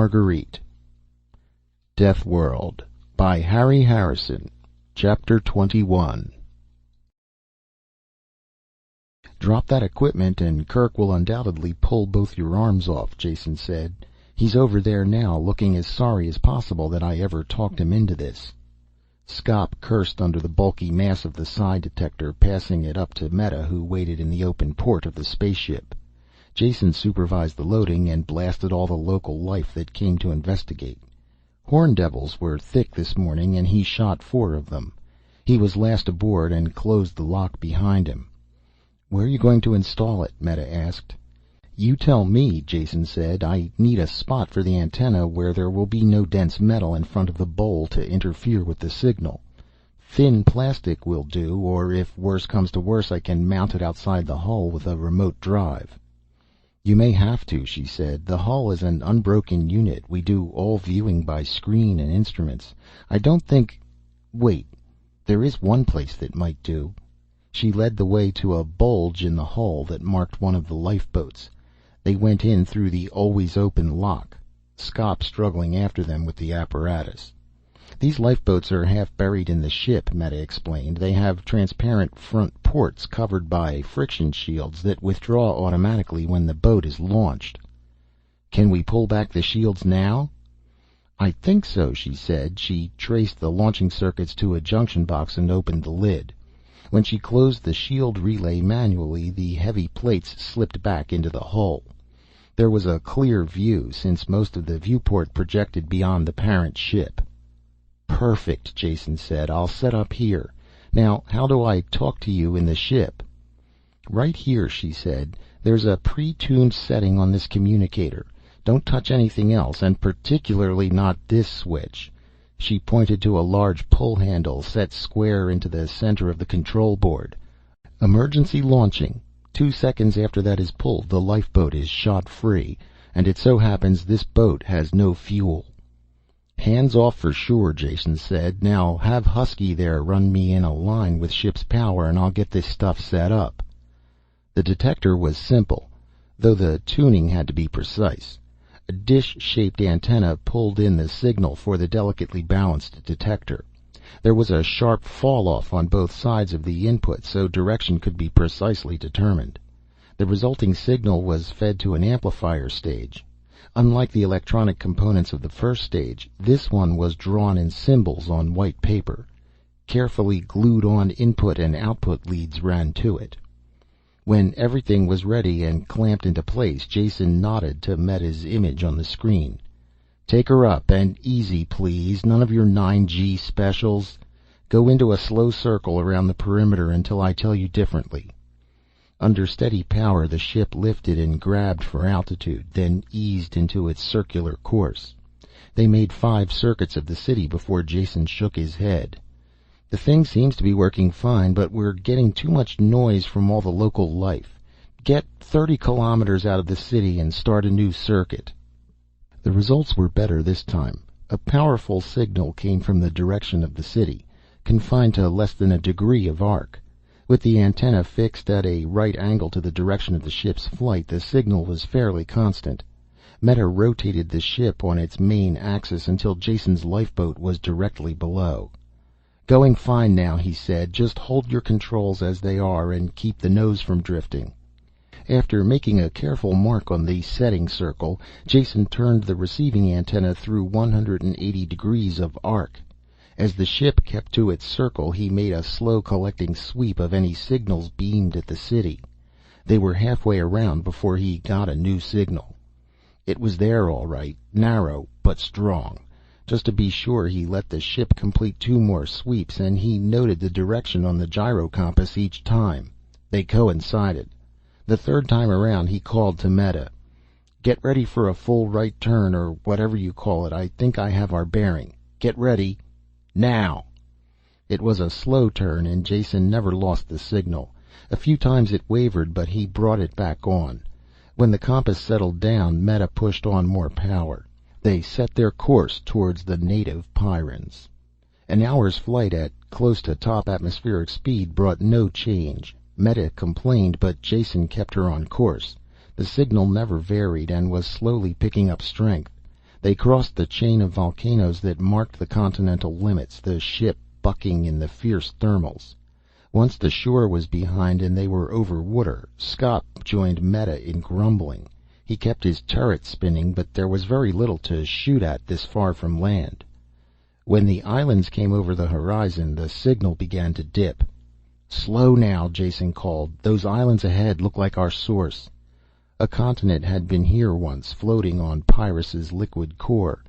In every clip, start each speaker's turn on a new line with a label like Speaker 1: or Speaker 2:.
Speaker 1: Marguerite. Deathworld by Harry Harrison. Chapter 21. "Drop that equipment and Kirk will undoubtedly pull both your arms off," Jason said. "He's over there now, looking as sorry as possible that I ever talked him into this." Scop cursed under the bulky mass of the psi detector, passing it up to Meta, who waited in the open port of the spaceship. Jason supervised the loading and blasted all the local life that came to investigate. Horn devils were thick this morning, and he shot 4 of them. He was last aboard and closed the lock behind him. "Where are you going to install it?" Meta asked. "You tell me," Jason said. "I need a spot for the antenna where there will be no dense metal in front of the bowl to interfere with the signal. Thin plastic will do, or if worse comes to worse I can mount it outside the hull with a remote drive." "You may have to," she said. "The hull is an unbroken unit. We do all viewing by screen and instruments. I don't think... Wait, there is one place that might do." She led the way to a bulge in the hull that marked one of the lifeboats. They went in through the always open lock, Scop struggling after them with the apparatus. "These lifeboats are half buried in the ship," Meta explained. "They have transparent front ports covered by friction shields that withdraw automatically when the boat is launched." "Can we pull back the shields now?" "I think so," she said. She traced the launching circuits to a junction box and opened the lid. When she closed the shield relay manually, the heavy plates slipped back into the hull. There was a clear view, since most of the viewport projected beyond the parent ship. "Perfect," Jason said. "I'll set up here. Now, how do I talk to you in the ship?" "Right here," she said. "There's a pre-tuned setting on this communicator. Don't touch anything else, and particularly not this switch." She pointed to a large pull handle set square into the center of the control board. "Emergency launching. 2 seconds after that is pulled, the lifeboat is shot free, and it so happens this boat has no fuel." "Hands off for sure," Jason said. "Now have Husky there run me in a line with ship's power and I'll get this stuff set up." The detector was simple, though the tuning had to be precise. A dish-shaped antenna pulled in the signal for the delicately balanced detector. There was a sharp fall-off on both sides of the input, so direction could be precisely determined. The resulting signal was fed to an amplifier stage. Unlike the electronic components of the first stage, this one was drawn in symbols on white paper. Carefully glued-on input and output leads ran to it. When everything was ready and clamped into place, Jason nodded to Meta's image on the screen. "Take her up, and easy, please. None of your 9G specials. Go into a slow circle around the perimeter until I tell you differently." Under steady power, the ship lifted and grabbed for altitude, then eased into its circular course. They made 5 circuits of the city before Jason shook his head. "The thing seems to be working fine, but we're getting too much noise from all the local life. Get 30 kilometers out of the city and start a new circuit." The results were better this time. A powerful signal came from the direction of the city, confined to less than a degree of arc. With the antenna fixed at a right angle to the direction of the ship's flight, the signal was fairly constant. Meta rotated the ship on its main axis until Jason's lifeboat was directly below. "Going fine now," he said. "Just hold your controls as they are and keep the nose from drifting." After making a careful mark on the setting circle, Jason turned the receiving antenna through 180 degrees of arc. As the ship kept to its circle, he made a slow collecting sweep of any signals beamed at the city. They were halfway around before he got a new signal. It was there all right, narrow but strong. Just to be sure, he let the ship complete 2 more sweeps, and he noted the direction on the gyro compass each time. They coincided. The 3rd time around he called to Meta. "Get ready for a full right turn, or whatever you call it. I think I have our bearing. Get ready. Now." It was a slow turn, and Jason never lost the signal. A few times it wavered, but he brought it back on. When the compass settled down, Meta pushed on more power. They set their course towards the native Pyrans. An hour's flight at close to top atmospheric speed brought no change. Meta complained, but Jason kept her on course. The signal never varied and was slowly picking up strength. They crossed the chain of volcanoes that marked the continental limits, the ship bucking in the fierce thermals. Once the shore was behind and they were over water, Scott joined Meta in grumbling. He kept his turret spinning, but there was very little to shoot at this far from land. When the islands came over the horizon, the signal began to dip. "Slow now," Jason called. "Those islands ahead look like our source." A continent had been here once, floating on Pyrrus's liquid core.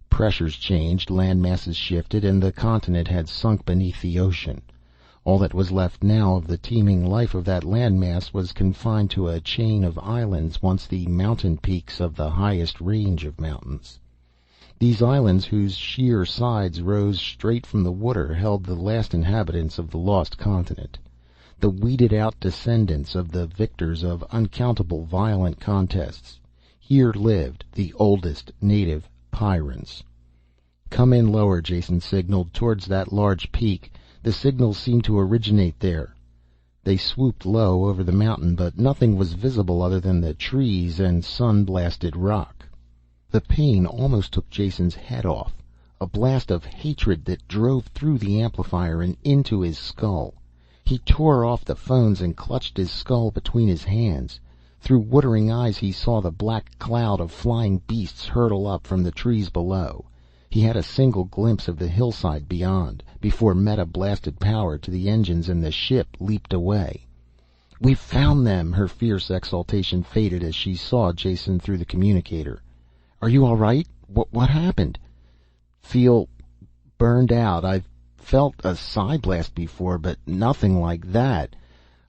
Speaker 1: Pressures changed, land masses shifted, and the continent had sunk beneath the ocean. All that was left now of the teeming life of that landmass was confined to a chain of islands, once the mountain peaks of the highest range of mountains. These islands, whose sheer sides rose straight from the water, held the last inhabitants of the lost continent. The weeded-out descendants of the victors of uncountable violent contests. Here lived the oldest native Pyrrans. "Come in lower," Jason signaled, "towards that large peak. The signals seem to originate there." They swooped low over the mountain, but nothing was visible other than the trees and sun-blasted rock. The pain almost took Jason's head off, a blast of hatred that drove through the amplifier and into his skull. He tore off the phones and clutched his skull between his hands. Through watering eyes he saw the black cloud of flying beasts hurtle up from the trees below. He had a single glimpse of the hillside beyond, before Meta blasted power to the engines and the ship leaped away. "We've found them!" Her fierce exultation faded as she saw Jason through the communicator. "Are you all right? What happened?" "Feel burned out. I've felt a psi blast before, but nothing like that.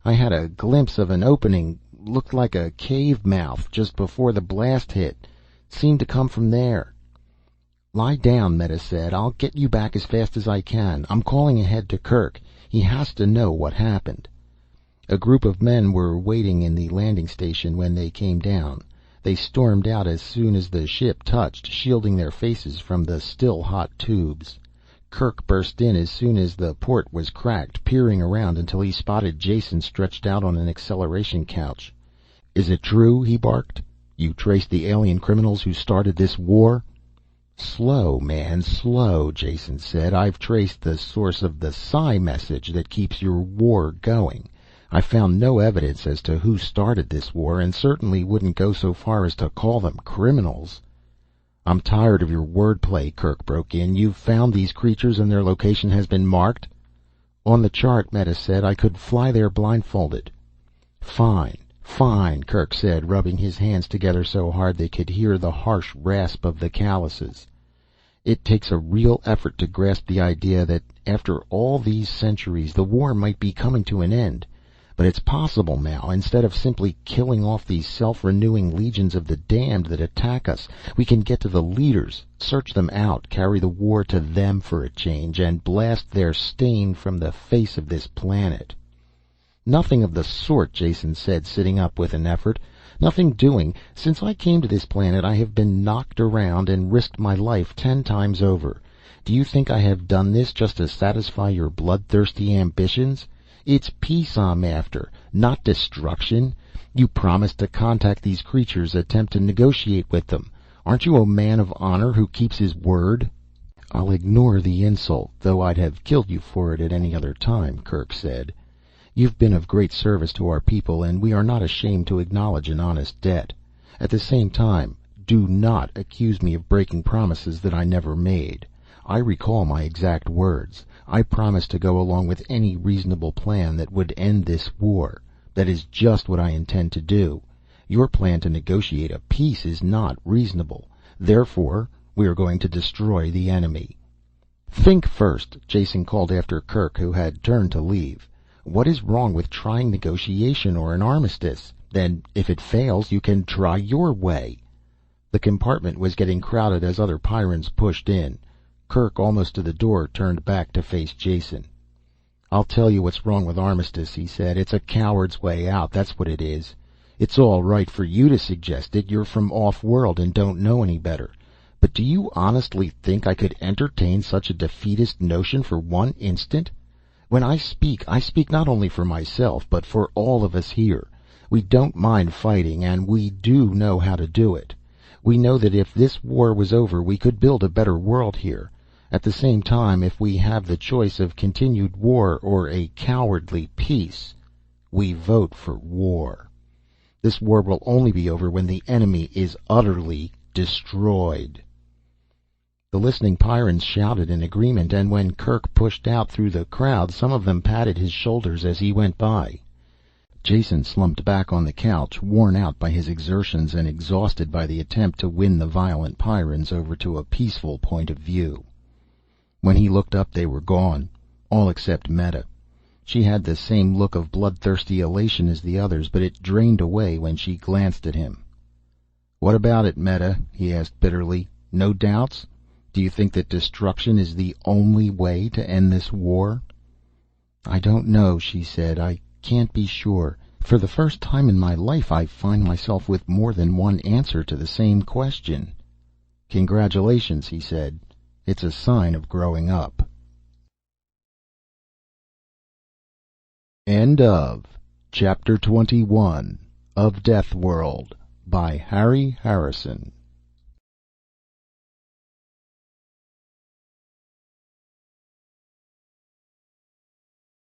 Speaker 1: I had a glimpse of an opening, looked like a cave mouth, just before the blast hit. Seemed to come from there." "Lie down," Meta said. "I'll get you back as fast as I can. I'm calling ahead to Kirk. He has to know what happened." A group of men were waiting in the landing station when they came down. They stormed out as soon as the ship touched, shielding their faces from the still hot tubes. Kirk burst in as soon as the port was cracked, peering around until he spotted Jason stretched out on an acceleration couch. "Is it true?" he barked. "You traced the alien criminals who started this war?" "Slow, man, slow," Jason said. "I've traced the source of the psi message that keeps your war going. I found no evidence as to who started this war, and certainly wouldn't go so far as to call them criminals." "I'm tired of your wordplay," Kirk broke in. "You've found these creatures and their location has been marked?" "On the chart," Meta said. "I could fly there blindfolded." "Fine, fine," Kirk said, rubbing his hands together so hard they could hear the harsh rasp of the calluses. "It takes a real effort to grasp the idea that after all these centuries the war might be coming to an end. But it's possible now. Instead of simply killing off these self-renewing legions of the damned that attack us, we can get to the leaders, search them out, carry the war to them for a change, and blast their stain from the face of this planet." "Nothing of the sort," Jason said, sitting up with an effort. "Nothing doing. Since I came to this planet I have been knocked around and risked my life 10 times over. Do you think I have done this just to satisfy your bloodthirsty ambitions? It's peace I'm after, not destruction. You promised to contact these creatures, attempt to negotiate with them. Aren't you a man of honor who keeps his word?" "I'll ignore the insult, though I'd have killed you for it at any other time," Kirk said. "You've been of great service to our people, and we are not ashamed to acknowledge an honest debt. At the same time, do not accuse me of breaking promises that I never made. I recall my exact words. I promised to go along with any reasonable plan that would end this war. That is just what I intend to do. Your plan to negotiate a peace is not reasonable. Therefore, we are going to destroy the enemy." "Think first," Jason called after Kirk, who had turned to leave. "What is wrong with trying negotiation or an armistice? Then, if it fails, you can try your way." The compartment was getting crowded as other Pyrrans pushed in. Kirk, almost to the door, turned back to face Jason. "I'll tell you what's wrong with armistice," he said. "It's a coward's way out, that's what it is. It's all right for you to suggest it. You're from off-world and don't know any better. But do you honestly think I could entertain such a defeatist notion for one instant? When I speak not only for myself, but for all of us here. We don't mind fighting, and we do know how to do it. We know that if this war was over, we could build a better world here. At the same time, if we have the choice of continued war or a cowardly peace, we vote for war. This war will only be over when the enemy is utterly destroyed." The listening Pyrans shouted in agreement, and when Kirk pushed out through the crowd, some of them patted his shoulders as he went by. Jason slumped back on the couch, worn out by his exertions and exhausted by the attempt to win the violent Pyrans over to a peaceful point of view. When he looked up, they were gone, all except Meta. She had the same look of bloodthirsty elation as the others, but it drained away when she glanced at him. "What about it, Meta?" he asked bitterly. "No doubts? Do you think that destruction is the only way to end this war?" "I don't know," she said. "I can't be sure. For the first time in my life I find myself with more than one answer to the same question." "Congratulations," he said. "It's a sign of growing up." End of Chapter 21 of Deathworld by Harry Harrison.